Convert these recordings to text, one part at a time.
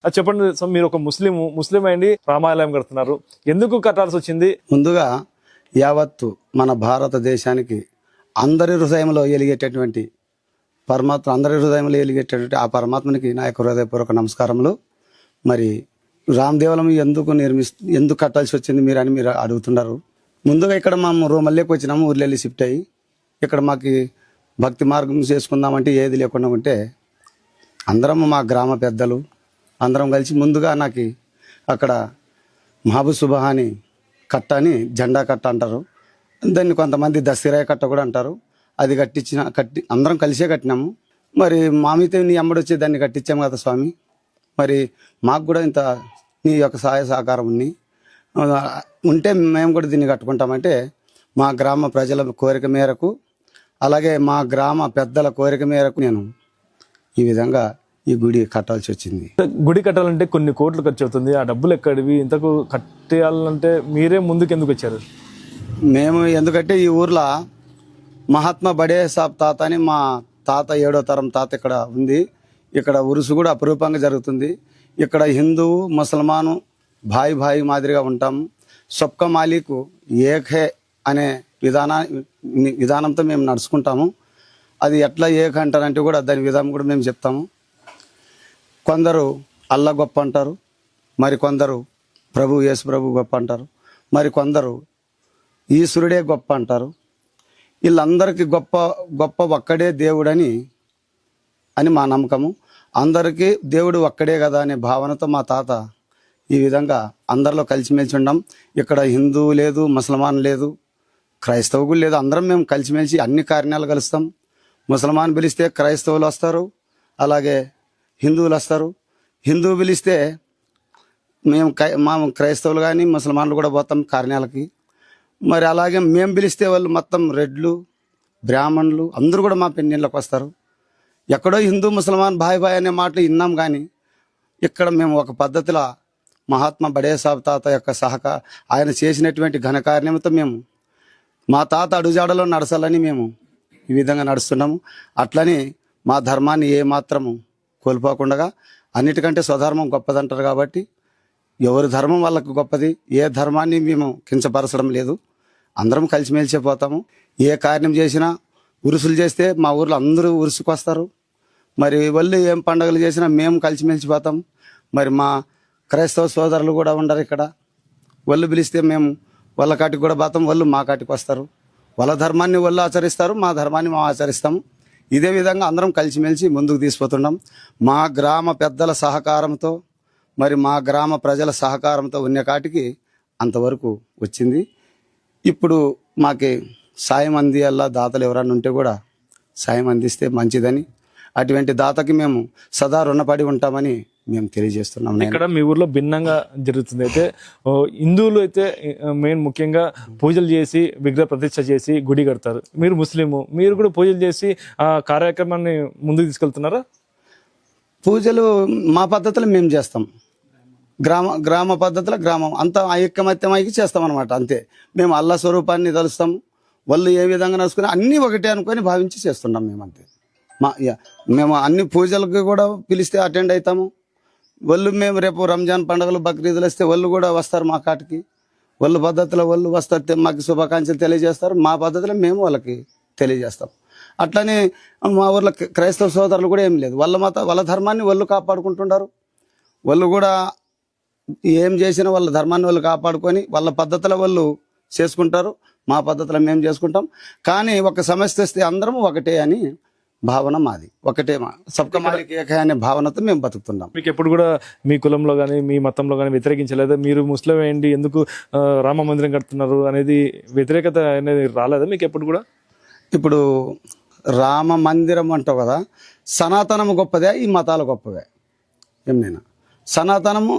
అది చెప్పండి. సో మీరు ఒక ముస్లిం అయింది రామాలయం కడుతున్నారు, ఎందుకు కట్టాల్సి వచ్చింది? ముందుగా యావత్తు మన భారతదేశానికి అందరి హృదయంలో వెలిగేటటువంటి పరమాత్మ, అందరి హృదయంలో వెలిగేటటువంటి ఆ పరమాత్మనికి నా యొక్క హృదయపూర్వక నమస్కారములు. మరి రామదేవలం ఎందుకు కట్టాల్సి వచ్చింది మీరు అడుగుతున్నారు. ముందుగా ఇక్కడ మేము రూమల్లోకి వచ్చినాము, ఊర్లో వెళ్ళి షిఫ్ట్ అయ్యి ఇక్కడ మాకు భక్తి మార్గం చేసుకుందామంటే ఏది లేకుండా ఉంటే అందరం మా గ్రామ పెద్దలు అందరం కలిసి ముందుగా నాకు అక్కడ మహబూబ్ సుబహాని కట్ట అని జెండా కట్ట అంటారు, దాన్ని కొంతమంది దసిరాయ కట్ట కూడా అంటారు. అది కట్టి అందరం కలిసే కట్టినాము. మరి మామితే నీ అమ్మడు వచ్చి దాన్ని కట్టించాము కదా స్వామి, మరి మాకు కూడా ఇంత నీ యొక్క సహాయ సహకారం ఉంటే మేము కూడా దీన్ని కట్టుకుంటామంటే మా గ్రామ ప్రజల కోరిక మేరకు, అలాగే మా గ్రామ పెద్దల కోరిక మేరకు నేను ఈ విధంగా ఈ గుడి కట్టాల్సి వచ్చింది. గుడి కట్టాలంటే కొన్ని కోట్లు ఖర్చు అవుతుంది, ఆ డబ్బులు ఎక్కడివి? ఇంతకు కట్టాలంటే మీరే ముందుకు ఎందుకు వచ్చారు? మేము ఎందుకంటే ఈ ఊర్లో మహాత్మా బడే సాబ్ తాత అని మా తాత 7వ తరం తాత ఇక్కడ ఉంది. ఇక్కడ ఉరుసు కూడా అపురూపంగా జరుగుతుంది. ఇక్కడ హిందువు ముసల్మాను భాయి మాదిరిగా ఉంటాము. సబ్కా మాలిక్ ఏక్ హే అనే విధానంతో మేము నడుచుకుంటాము. అది ఎట్లా ఏక్ అంటారంటే కూడా దాని విధానం కూడా మేము చెప్తాము. కొందరు అల్లా గొప్ప అంటారు, మరి కొందరు యేసు ప్రభు గొప్ప అంటారు, మరి కొందరు ఈశ్వరుడే గొప్ప అంటారు. వీళ్ళందరికీ గొప్ప ఒక్కడే దేవుడని మా నమ్మకము. అందరికీ దేవుడు ఒక్కడే కదా అనే భావనతో మా తాత ఈ విధంగా అందరిలో కలిసిమెలిసి ఉండం. ఇక్కడ హిందువు లేదు, ముసల్మాన్ లేదు, క్రైస్తవులు లేదు, అందరం మేము కలిసిమెలిసి అన్ని కార్యాలు కలుస్తాం. ముసల్మాన్ పిలిస్తే క్రైస్తవులు వస్తారు, అలాగే హిందువులు వస్తారు. హిందువు పిలిస్తే మా క్రైస్తవులు కానీ ముసల్మాన్లు కూడా పోతాం కార్యాలకి. మరి అలాగే మేము పిలిస్తే వాళ్ళు మొత్తం రెడ్లు బ్రాహ్మణులు అందరూ కూడా మా పెళ్ళిళ్ళకి వస్తారు. ఎక్కడో హిందూ ముసల్మాన్ భాయ్ అనే మాటలు విన్నాం, కానీ ఇక్కడ మేము ఒక పద్ధతిలో మహాత్మా బడే సాబ్ తాత యొక్క ఆయన చేసినటువంటి ఘనకార్యంతో మేము మా తాత అడుగుజాడలో నడచాలని మేము ఈ విధంగా నడుస్తున్నాము. అట్లని మా ధర్మాన్ని ఏమాత్రము కోల్పోకుండా, అన్నిటికంటే స్వధర్మం గొప్పదంటారు కాబట్టి ఎవరి ధర్మం వాళ్ళకు గొప్పది, ఏ ధర్మాన్ని మేము కించపరచడం లేదు. అందరం కలిసిమెలిసే పోతాము. ఏ కార్యం చేసినా ఉరుసులు చేస్తే మా ఊర్లో అందరూ ఉరుసుకు వస్తారు. మరి వాళ్ళు ఏం పండుగలు చేసినా మేము కలిసిమెలిసిపోతాం. మరి మా క్రైస్తవ సోదరులు కూడా ఉండరు ఇక్కడ. వాళ్ళు పిలిస్తే మేము వాళ్ళ కాటికి కూడా పోతాం, వాళ్ళు మా కాటికి వస్తారు. వాళ్ళ ధర్మాన్ని వాళ్ళు ఆచరిస్తారు, మా ధర్మాన్ని మేము ఆచరిస్తాము. ఇదే విధంగా అందరం కలిసిమెలిసి ముందుకు తీసుకుపోతున్నాం. మా గ్రామ పెద్దల సహకారంతో, మరి మా గ్రామ ప్రజల సహకారంతో ఉన్న కాటికి అంతవరకు వచ్చింది. ఇప్పుడు మాకి సాయం అందియాల దాతలు ఎవరన్నా ఉంటే కూడా సాయం అందిస్తే మంచిదని, అటువంటి దాతకి మేము సదా రుణపడి ఉంటామని మేము తెలియజేస్తున్నాం. ఇక్కడ మీ ఊర్లో భిన్నంగా జరుగుతుంది. అయితే హిందువులు అయితే ముఖ్యంగా పూజలు చేసి విగ్రహ ప్రతిష్ఠ చేసి గుడి కడతారు. మీరు ముస్లిము, మీరు కూడా పూజలు చేసి ఆ కార్యక్రమాన్ని ముందుకు తీసుకెళ్తున్నారా? పూజలు మా పద్ధతిలో మేము చేస్తాం. గ్రామ పద్ధతిలో గ్రామం అంతా ఐక్యమత్యమైకి చేస్తాం అనమాట. అంతే. మేము అల్లా స్వరూపాన్ని తలుస్తాము. వాళ్ళు ఏ విధంగా నడుచుకుని అన్నీ ఒకటే అనుకొని భావించి చేస్తున్నాం మేము. అంతే. మేము అన్ని పూజలకు కూడా పిలిస్తే అటెండ్ అవుతాము. వాళ్ళు మేము రేపు రంజాన్ పండుగలు బక్రీదులు వస్తే వాళ్ళు కూడా వస్తారు మా కాటికి. వాళ్ళ పద్ధతిలో వాళ్ళు వస్తారు, మాకు శుభాకాంక్షలు తెలియజేస్తారు. మా పద్ధతిలో మేము వాళ్ళకి తెలియజేస్తాం. అట్లనే మా ఊర్లో క్రైస్తవ సోదరులు కూడా ఏం లేదు, వాళ్ళ ధర్మాన్ని వాళ్ళు కాపాడుకుంటున్నారు. వాళ్ళు కూడా ఏం చేసినా వాళ్ళ ధర్మాన్ని వాళ్ళు కాపాడుకొని వాళ్ళ పద్ధతిలో వాళ్ళు చేసుకుంటారు. మా పద్ధతిలో మేము చేసుకుంటాం. కానీ ఒక సమస్య వస్తే అందరం ఒకటే అని భావన మాది. ఒకటే సబ్కా మాలిక్ ఏక్ హై అనే భావనతో మేము బతుకుతున్నాం. మీకు ఎప్పుడు కూడా మీ కులంలో కానీ మీ మతంలో కానీ వ్యతిరేకించలేదా? మీరు ముస్లిం ఏంటి, ఎందుకు రామ మందిరం కడుతున్నారు అనేది వ్యతిరేకత అనేది రాలేదా మీకు ఎప్పుడు కూడా? ఇప్పుడు రామ మందిరం అంటావు కదా, సనాతనము గొప్పదే, ఈ మతాలు గొప్పవే. ఏమైనా సనాతనము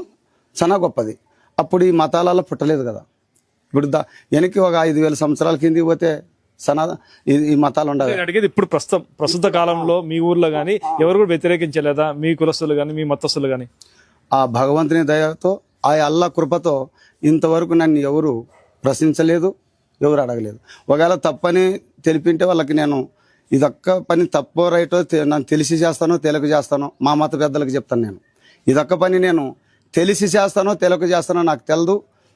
చాలా గొప్పది. అప్పుడు ఈ మతాలలో పుట్టలేదు కదా. ఇప్పుడు వెనక్కి ఒక 5,000 సంవత్సరాల కిందికి పోతే ఈ మతాలు ఉండవు. అడిగేది ఇప్పుడు ప్రస్తుత కాలంలో మీ ఊర్లో కానీ ఎవరు కూడా వ్యతిరేకించలేదా, మీ కులస్తులు కానీ మీ మతస్థులు కానీ? ఆ భగవంతుని దయతో, ఆ అల్లా కృపతో ఇంతవరకు నన్ను ఎవరు ప్రశ్నించలేదు, ఎవరు అడగలేదు. ఒకవేళ తప్పని తెలిపింటే వాళ్ళకి నేను ఇదొక్క పని తప్పో రైటో నన్ను తెలిసి చేస్తానో తెలియక చేస్తానో మా మత పెద్దలకు చెప్తాను. నేను ఇదొక్క పని నేను తెలిసి చేస్తానో తెలియక చేస్తానో నాకు తెలియదు.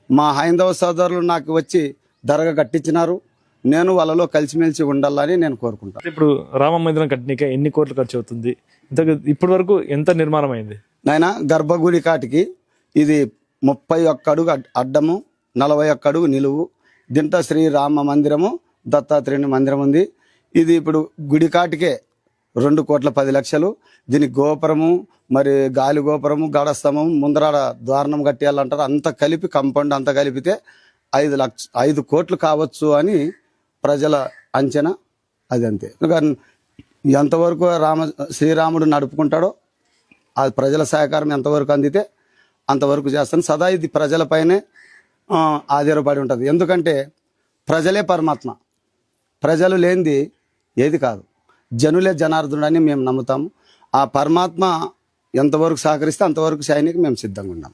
మా హైందవ సోదరులు నాకు వచ్చి దర్గా కట్టించినారు. నేను వాళ్ళలో కలిసిమెలిసి ఉండాలని నేను కోరుకుంటాను. ఇప్పుడు రామ మందిరం కట్టడానికి ఎన్ని కోట్లు ఖర్చు అవుతుంది? ఇప్పటి వరకు ఎంత నిర్మాణం అయింది? నాయన గర్భగుడి కాటికి ఇది 31 అడుగు అడ్డము, 41 అడుగు నిలువు. దీంట్లో శ్రీరామ మందిరము, దత్తాత్రేయుని మందిరం ఉంది. ఇది ఇప్పుడు గుడి కాటికే 2,10,00,000. దీనికి గోపురము, మరి గాలి గోపురము, గడస్తంభం, ముందరాడ ద్వారణం కట్టేయాలంటారు. అంత కలిపి కంపౌండ్ అంతా కలిపితే 5 కోట్లు కావచ్చు అని ప్రజల అంచనా. అది అంతే. ఎంతవరకు శ్రీరాముడు నడుపుకుంటాడో ఆ ప్రజల సహకారం ఎంతవరకు అందితే అంతవరకు చేస్తాను. సదా ఇది ప్రజలపైనే ఆధారపడి ఉంటుంది. ఎందుకంటే ప్రజలే పరమాత్మ, ప్రజలు లేనిది ఏది కాదు. జనులే జనార్దుడు అని మేము నమ్ముతాము. ఆ పరమాత్మ ఎంతవరకు సహకరిస్తే అంతవరకు సైనికు మేము సిద్ధంగా ఉన్నాం.